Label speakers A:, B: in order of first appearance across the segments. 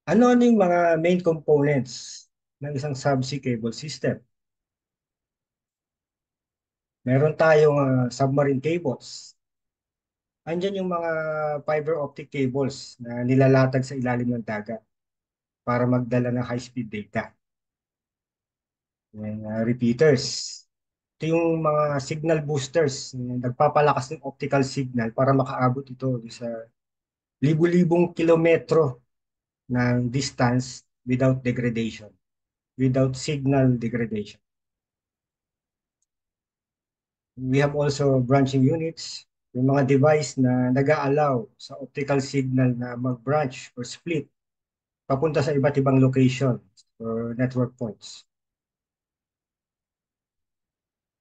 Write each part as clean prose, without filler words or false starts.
A: Ano yung mga main components ng isang subsea cable system? Meron tayong submarine cables. Andyan yung mga fiber optic cables na nilalatag sa ilalim ng dagat para magdala ng high-speed data. Yung repeaters. Ito yung mga signal boosters. Nagpapalakas ng optical signal para makaabot ito sa libu-libong kilometro ng distance without degradation, without signal degradation. We have also branching units, yung mga device na nag-aalaw sa optical signal na mag-branch or split papunta sa iba't ibang location or network points.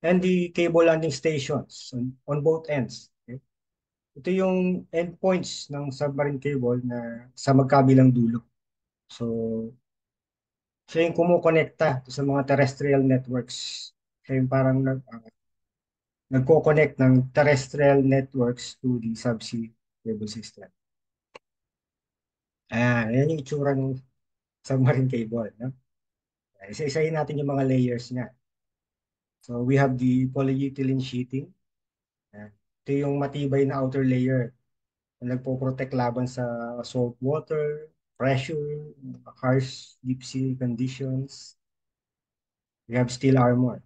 A: And the cable landing stations on both ends. Okay? Ito yung endpoints ng submarine cable na sa magkabilang dulo. So, siya yung kumukonekta sa mga terrestrial networks. Siya yung parang nagko-connect ng terrestrial networks to the subsea cable system. Ayan, yan yung itsura ng submarine cable. No? Isa-isahin natin yung mga layers niya. So we have the polyethylene sheeting. Ayan. Ito yung matibay na outer layer na nagpo-protect laban sa salt water, pressure, harsh deep sea conditions. We have steel armor.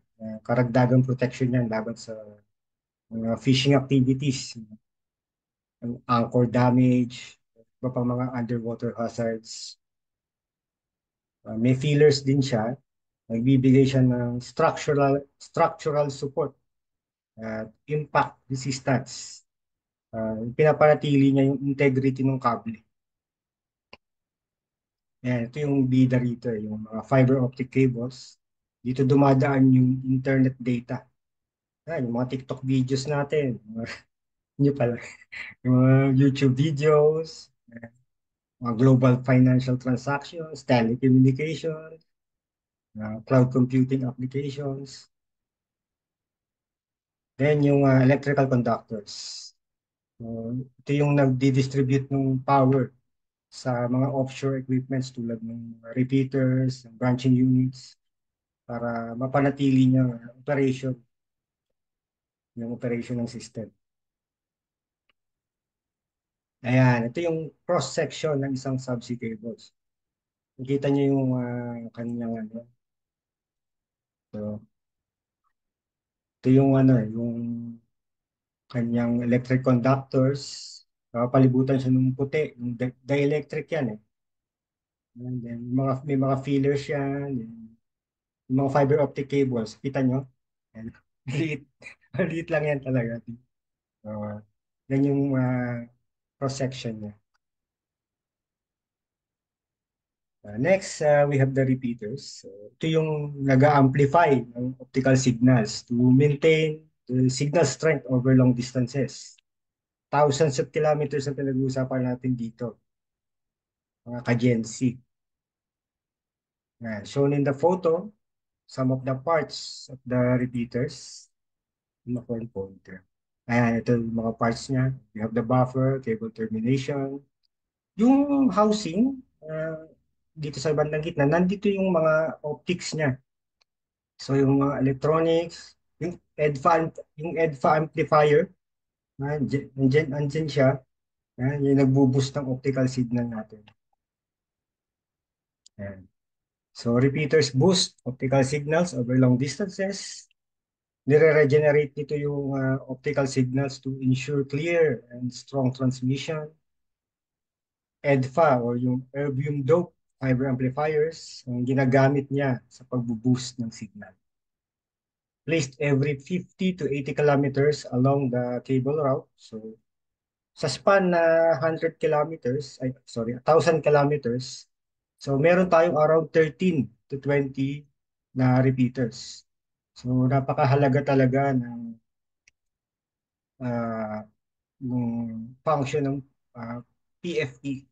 A: Karagdagang protection yan laban sa mga fishing activities, anchor damage, iba pang mga underwater hazards. May fillers din siya. Nagbibigay siya ng structural support at impact resistance. Pinapanatili niya yung integrity ng kable. Ayan, ito yung bida rito, yung mga fiber optic cables. Dito dumadaan yung internet data. Ayan, yung mga TikTok videos natin. Hindi pala. Yung mga YouTube videos, mga global financial transactions, telecommunications, cloud computing applications. Then yung electrical conductors. Ito yung nagdi-distribute ng power sa mga offshore equipments tulad ng repeaters, ng branching units para mapanatili niya yung operation ng system. Ayan, ito yung cross-section ng isang subsea cables. Nakita niyo yung kanyang ano. So, ito yung yung kanyang electric conductors. Palibutan siya ng puti, yung dielectric yan eh. And then, may mga feelers yan, yung mga fiber optic cables. Kita nyo? Yan. Maliit. Maliit lang yan talaga. Uh, yan yung cross-section niya. Next, we have the repeaters. So, ito yung nag-amplify ng optical signals to maintain the signal strength over long distances. Thousands of kilometers ang pinag-uusapan natin dito, mga ka-Gen Z. Shown in the photo, some of the parts of the repeaters. Naku, yung pointer. Ayan, ito yung mga parts niya. You have the buffer, cable termination. Yung housing, dito sa bandang gitna, nandito yung mga optics niya. So yung mga electronics, yung EDFA amplifier, andyan siya. Yung nagbo-boost ng optical signal natin. Ayan. So repeaters boost optical signals over long distances. Nire-regenerate nito yung optical signals to ensure clear and strong transmission. EDFA or yung erbium dope fiber amplifiers ang ginagamit niya sa pagbo-boost ng signal. Placed every 50 to 80 kilometers along the cable route. So sa span na 100 kilometers, ay sorry, 1,000 kilometers, so meron tayong around 13 to 20 na repeaters. So napakahalaga talaga ng ah, yung function ng PFE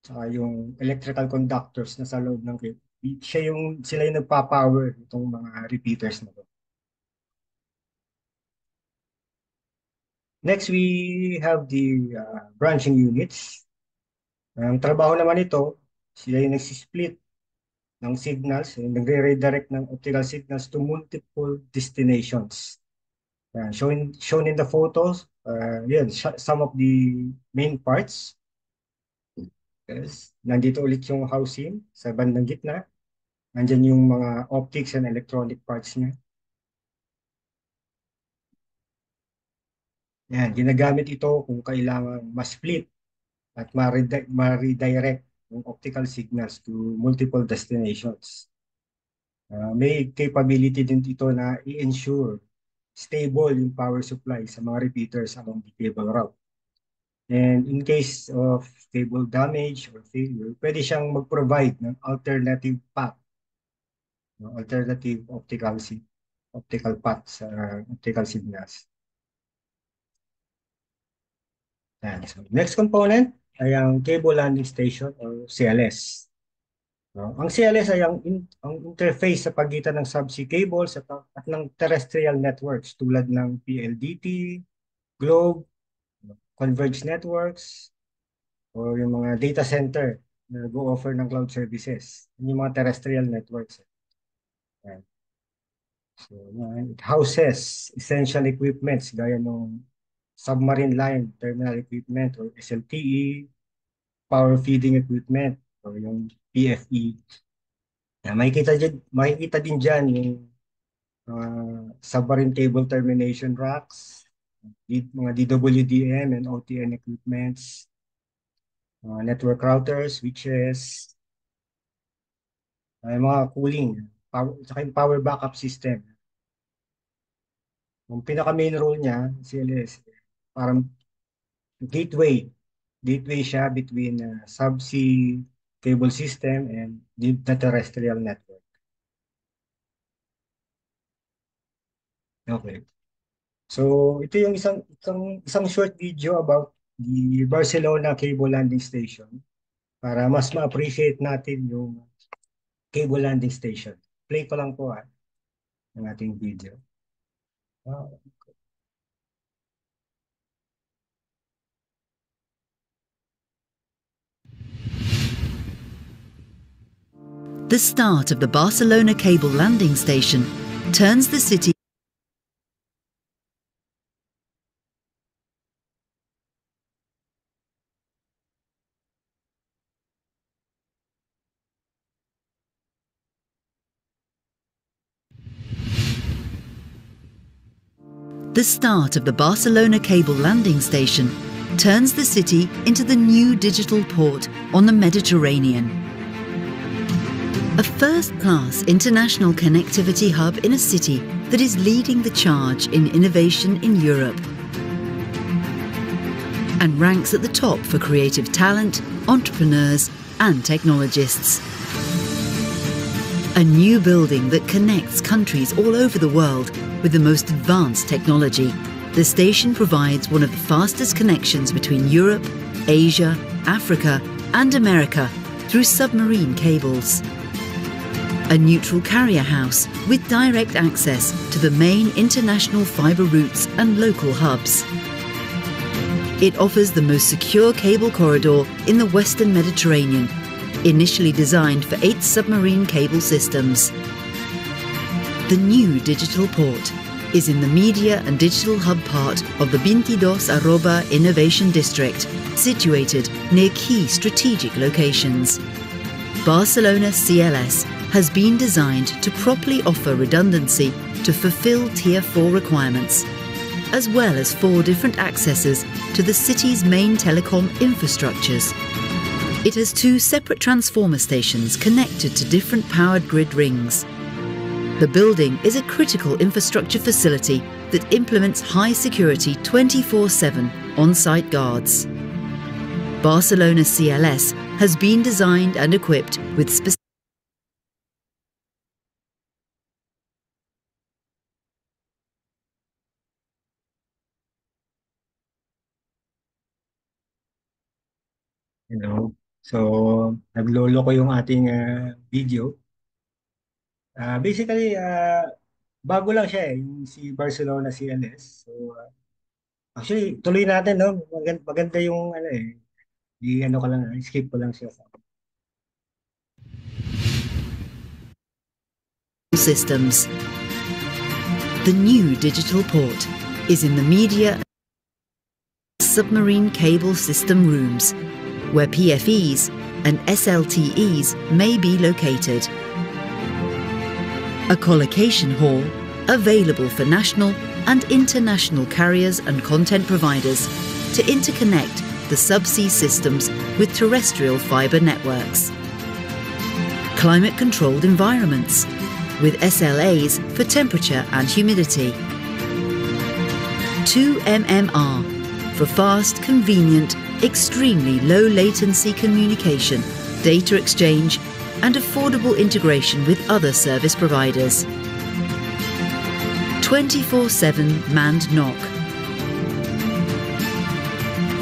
A: saka yung electrical conductors na sa loob ng cable. Sila yung nagpa-power itong mga repeaters na to. Next, we have the branching units. Ang trabaho naman ito, Sila yung nagsisplit ng signals, nagre-redirect ng optical signals to multiple destinations. Shown in the photos, yun, some of the main parts. Yes. Nandito ulit yung housing sa bandang gitna. Nandyan yung mga optics and electronic parts niya. Yan, ginagamit ito kung kailangan ma-split at ma-redirect yung optical signals to multiple destinations. May capability din ito na i-ensure stable yung power supply sa mga repeaters along the cable route. And in case of cable damage or failure, pwede siyang mag-provide ng alternative path, no? Alternative optical path sa optical signals. Yan. So, next component ay ang cable landing station or CLS. No? Ang CLS ay ang interface sa pagitan ng subsea cables at ng terrestrial networks tulad ng PLDT, Globe, Converged Networks, o yung mga data center na nag-o-offer ng cloud services. Yun yung mga terrestrial networks. Yan. So, it houses essential equipments gaya ng submarine line terminal equipment or SLTE, power feeding equipment or yung PFE. Yan, makikita din dyan yung submarine cable termination racks, mga DWDM and OTN equipments, network routers, switches, mga cooling, saka yung power backup system. Yung pinaka main role niya, CLS, parang gateway. Gateway siya between subsea cable system and the terrestrial network. Okay. So, ito yung isang short video about the Barcelona Cable Landing Station para mas ma-appreciate natin yung cable landing station. Play ko lang po ang ating video. Ah,
B: The start of the Barcelona cable landing station turns the city The start of the Barcelona cable landing station turns the city into the new digital port on the Mediterranean. A first-class international connectivity hub in a city that is leading the charge in innovation in Europe and ranks at the top for creative talent, entrepreneurs and technologists. A new building that connects countries all over the world with the most advanced technology. The station provides one of the fastest connections between Europe, Asia, Africa and America through submarine cables. A neutral carrier house with direct access to the main international fibre routes and local hubs. It offers the most secure cable corridor in the Western Mediterranean, initially designed for 8 submarine cable systems. The new digital port is in the media and digital hub part of the 22 Arroba Innovation District, situated near key strategic locations. Barcelona CLS has been designed to properly offer redundancy to fulfill Tier 4 requirements, as well as 4 different accesses to the city's main telecom infrastructures. It has 2 separate transformer stations connected to different powered grid rings. The building is a critical infrastructure facility that implements high security 24/7 on-site guards. Barcelona CLS has been designed and equipped with specific
A: Hello. So, naglolo ko yung ating video. Basically, bago lang siya yung si Barcelona CLS. So, actually, tuloy natin, no? Maganda, maganda yung, ano eh, di ano ko lang, skip ko lang siya.
B: systems. The new digital port is in the media submarine cable system rooms, where PFEs and SLTEs may be located. A collocation hall available for national and international carriers and content providers to interconnect the subsea systems with terrestrial fibre networks. Climate-controlled environments with SLAs for temperature and humidity. 2 mmR for fast, convenient, extremely low latency communication, data exchange and affordable integration with other service providers. 24/7 manned NOC.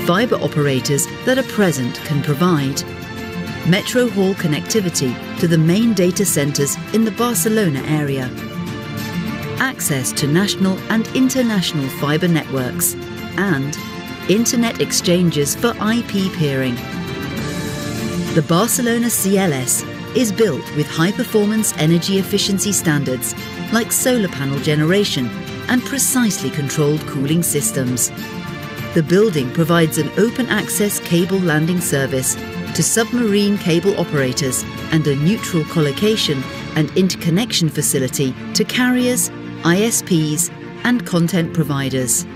B: Fibre operators that are present can provide metro hall connectivity to the main data centres in the Barcelona area, access to national and international fibre networks, and internet exchanges for IP peering. The Barcelona CLS is built with high-performance energy efficiency standards like solar panel generation and precisely controlled cooling systems. The building provides an open-access cable landing service to submarine cable operators and a neutral collocation and interconnection facility to carriers, ISPs and content providers.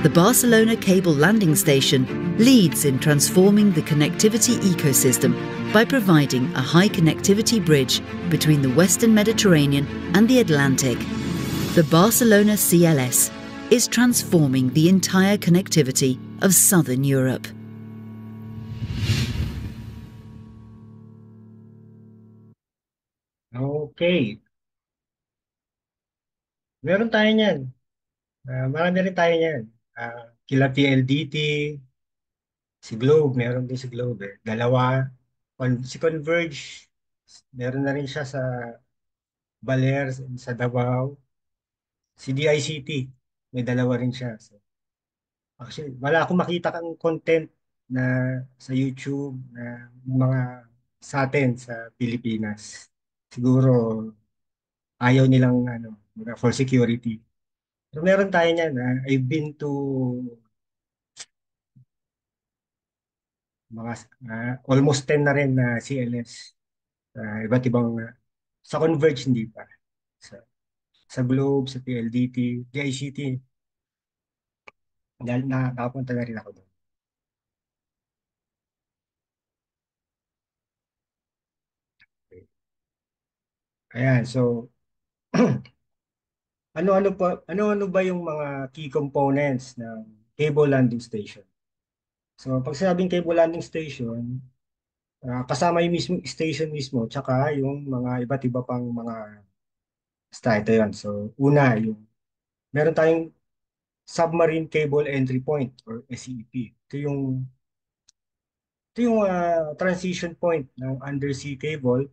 B: The Barcelona Cable Landing Station leads in transforming the connectivity ecosystem by providing a high connectivity bridge between the Western Mediterranean and the Atlantic. The Barcelona CLS is transforming the entire connectivity of Southern Europe.
A: Okay. Meron tayo niyan. Marami rin tayo niyan. Kila PLDT, si Globe, meron din si Globe eh. Dalawa. Si Converge, meron na rin siya sa Baler, sa Davao. Si DICT, may dalawa rin siya. So, actually, wala akong makita kang content na sa YouTube na mga sa atin sa Pilipinas. Siguro ayaw nilang for security. So meron tayo niyan. I've been to mga almost 10 na rin na CLS. Iba't ibang sa Converge hindi pa. Sa, sa Globe, sa PLDT, DICT, dahil nakapunta na rin ako doon. Okay. Ayan, so ano-ano ba yung mga key components ng cable landing station? So, pag sinabing cable landing station, kasama yung mismo station mismo, tsaka yung mga iba't iba pang mga ito yun. So, una, meron tayong submarine cable entry point or SCEP. Ito yung transition point ng undersea cable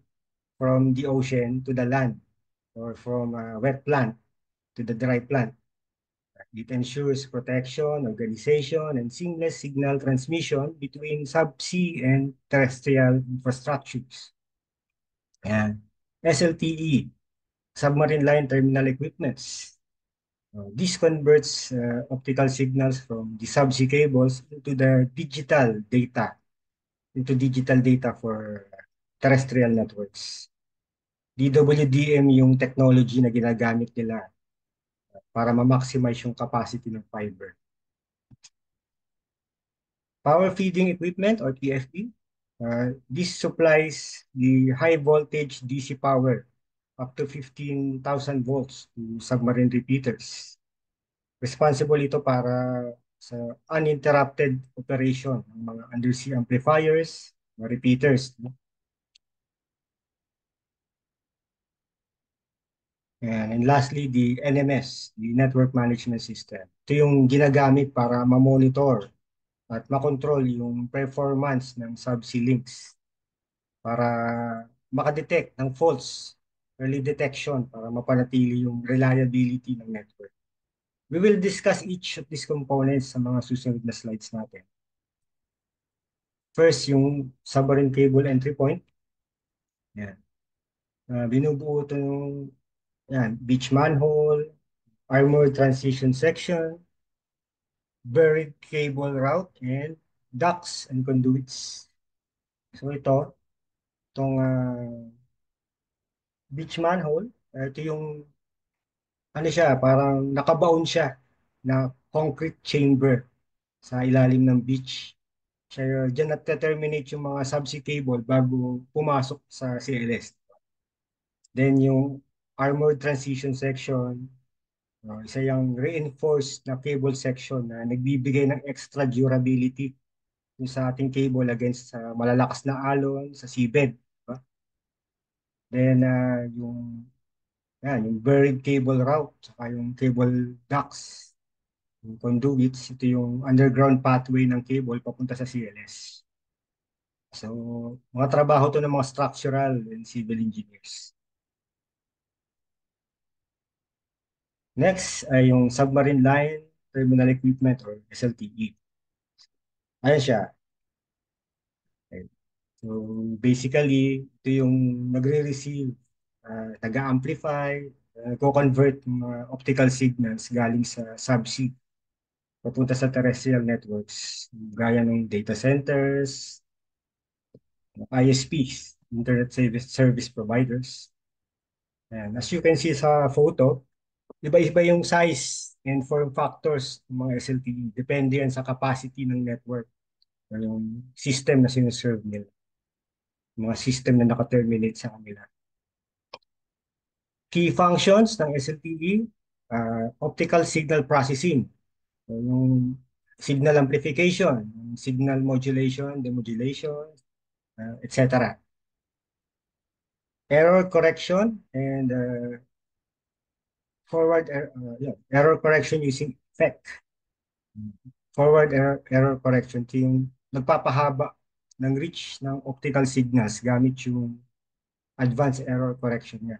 A: from the ocean to the land or from wet plant to the dry plant. It ensures protection, organization, and seamless signal transmission between subsea and terrestrial infrastructures. And SLTE, submarine line terminal equipments. This converts optical signals from the subsea cables into digital data for terrestrial networks. DWDM yung technology na ginagamit nila para ma-maximize yung capacity ng fiber. Power feeding equipment or PFE. This supplies the high voltage DC power up to 15,000 volts to submarine repeaters. Responsible ito para sa uninterrupted operation ng mga undersea amplifiers, mga repeaters. And lastly, the NMS, the Network Management System. Ito yung ginagamit para ma-monitor at makontrol yung performance ng subsea links para makadetect ng faults, early detection para mapanatili yung reliability ng network. We will discuss each of these components sa mga susunod na slides natin. First, yung submarine cable entry point. Yan. Binubuo ito ng yan, beach manhole, armored transition section, buried cable route, and ducts and conduits. So itong beach manhole, ito yung ano siya, parang nakabaon siya na concrete chamber sa ilalim ng beach. Siya, dyan nagte-terminate yung mga subsea cable bago pumasok sa CLS. Then yung armored transition section, isa yung reinforced na cable section na nagbibigay ng extra durability yung sa ating cable against sa malalakas na alon, sa seabed. Diba? Then yung buried cable route, saka yung cable ducts, yung conduits, ito yung underground pathway ng cable papunta sa CLS. So, mga trabaho to ng mga structural and civil engineers. Next ay yung submarine line terminal equipment or SLTE. Ayan siya. Okay. So, basically, ito yung nagre-receive, taga-amplify, co-convert yung mga optical signals galing sa subsea papunta sa terrestrial networks gaya ng data centers, ISPs, Internet Service Providers. And as you can see sa photo, iba-iba yung size and form factors ng mga SLTE. Depende yan sa capacity ng network o yung system na sinuserve nila. Yung mga system na naka-terminate sa kanila. Key functions ng SLTE, optical signal processing, so, yung signal amplification, yung signal modulation, demodulation, etc. Error correction and error correction using FEC. Forward error correction, ito yung nagpapahaba ng reach ng optical signals gamit yung advanced error correction niya.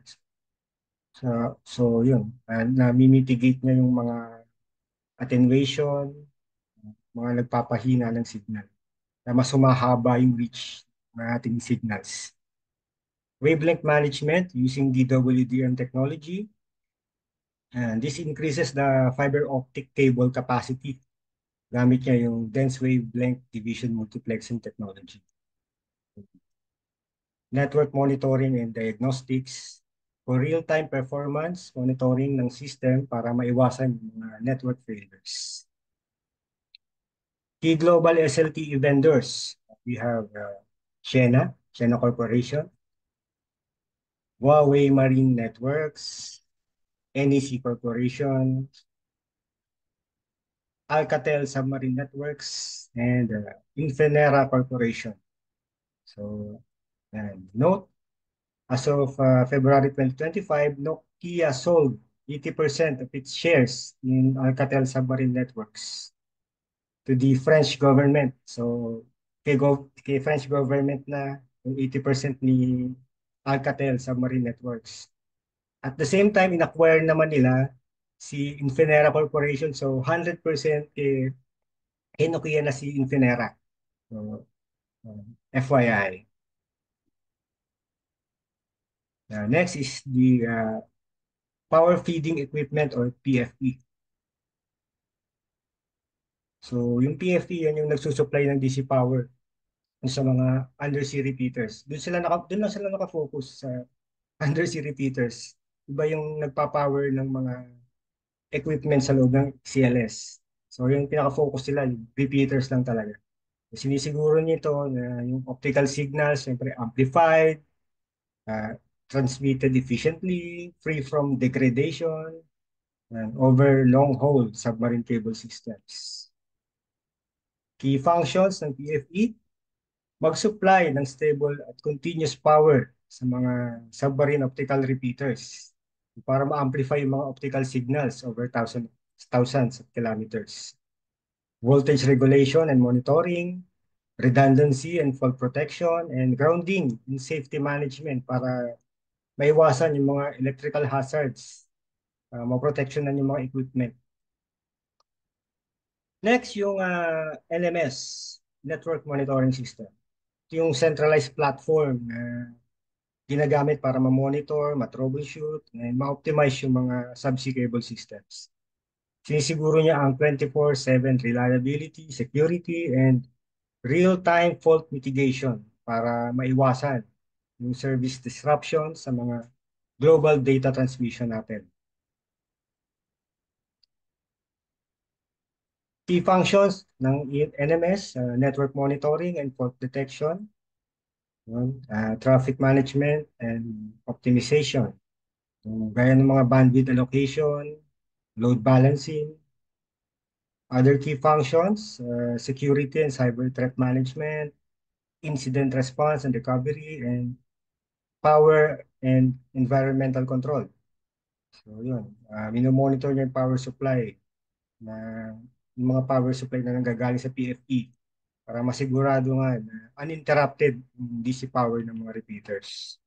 A: So yun, na-mitigate niya yung mga attenuation, mga nagpapahina ng signal na mas humahaba yung reach ng ating signals. Wavelength management using DWDM technology. And this increases the fiber optic cable capacity. Gamit niya yung dense wavelength division multiplexing technology. Network monitoring and diagnostics for real-time performance monitoring ng system para maiwasan yung mga network failures. Key global SLTE vendors. We have Shena Corporation, Huawei Marine Networks, NEC Corporation, Alcatel Submarine Networks, and Infinera Corporation. So, note, as of February 2025, Nokia sold 80% of its shares in Alcatel Submarine Networks to the French government. So, kay French government na yung 80% ni Alcatel Submarine Networks. At the same time, in-acquire naman nila si Infinera Corporation. So, 100% kay Nokia na si Infinera. So, FYI. Next is the power feeding equipment or PFE. So, yung PFE, yan yung nagsusupply ng DC power sa mga undersea repeaters. Doon lang sila nakafocus sa undersea repeaters. Iba yung nagpa-power ng mga equipment sa loob ng CLS. So, yung pinaka-focus nila, yung repeaters lang talaga. Sinisiguro nito na yung optical signals, siyempre amplified, uh, transmitted efficiently, free from degradation, and over long-haul submarine cable systems. Key functions ng PFE, mag-supply ng stable at continuous power sa mga submarine optical repeaters para ma-amplify yung mga optical signals over thousands of kilometers. Voltage regulation and monitoring, redundancy and fault protection, and grounding and safety management para maiwasan yung mga electrical hazards, maproteksyonan yung mga equipment. Next, yung NMS, Network Monitoring System. Ito yung centralized platform na ginagamit para ma-monitor, ma-troubleshoot, and ma-optimize yung mga subsea cable systems. Sinisiguro niya ang 24/7 reliability, security, and real-time fault mitigation para maiwasan yung service disruption sa mga global data transmission natin. Key functions ng NMS, network monitoring and fault detection, traffic management and optimization, gaya ng mga bandwidth allocation, load balancing. Other key functions, security and cyber threat management, incident response and recovery, and power and environmental control. So yun, minomonitor niya yung power supply na yung mga power supply na nanggagaling sa PFE para masigurado nga na uninterrupted yung DC power ng mga repeaters.